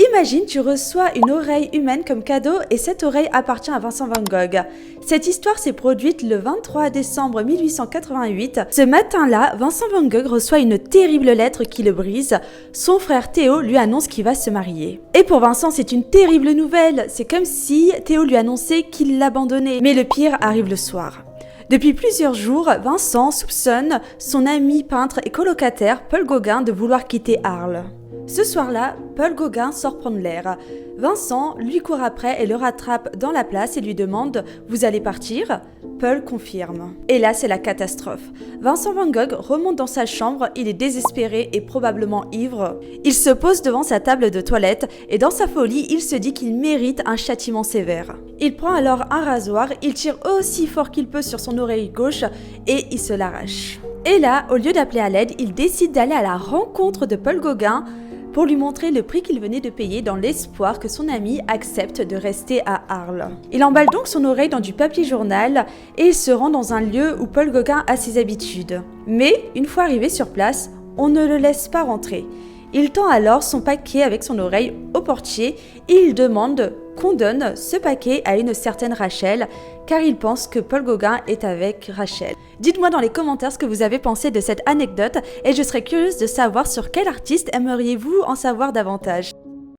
Imagine, tu reçois une oreille humaine comme cadeau et cette oreille appartient à Vincent van Gogh. Cette histoire s'est produite le 23 décembre 1888. Ce matin-là, Vincent van Gogh reçoit une terrible lettre qui le brise. Son frère Théo lui annonce qu'il va se marier. Et pour Vincent, c'est une terrible nouvelle. C'est comme si Théo lui annonçait qu'il l'abandonnait. Mais le pire arrive le soir. Depuis plusieurs jours, Vincent soupçonne son ami peintre et colocataire Paul Gauguin de vouloir quitter Arles. Ce soir-là, Paul Gauguin sort prendre l'air. Vincent lui court après et le rattrape dans la place et lui demande « Vous allez partir ?» Paul confirme. Et là, c'est la catastrophe. Vincent van Gogh remonte dans sa chambre, il est désespéré et probablement ivre. Il se pose devant sa table de toilette et dans sa folie, il se dit qu'il mérite un châtiment sévère. Il prend alors un rasoir, il tire aussi fort qu'il peut sur son oreille gauche et il se l'arrache. Et là, au lieu d'appeler à l'aide, il décide d'aller à la rencontre de Paul Gauguin pour lui montrer le prix qu'il venait de payer dans l'espoir que son ami accepte de rester à Arles. Il emballe donc son oreille dans du papier journal et il se rend dans un lieu où Paul Gauguin a ses habitudes. Mais une fois arrivé sur place, on ne le laisse pas rentrer. Il tend alors son paquet avec son oreille au portier et il demande qu'on donne ce paquet à une certaine Rachel, car il pense que Paul Gauguin est avec Rachel. Dites-moi dans les commentaires ce que vous avez pensé de cette anecdote et je serais curieuse de savoir sur quel artiste aimeriez-vous en savoir davantage.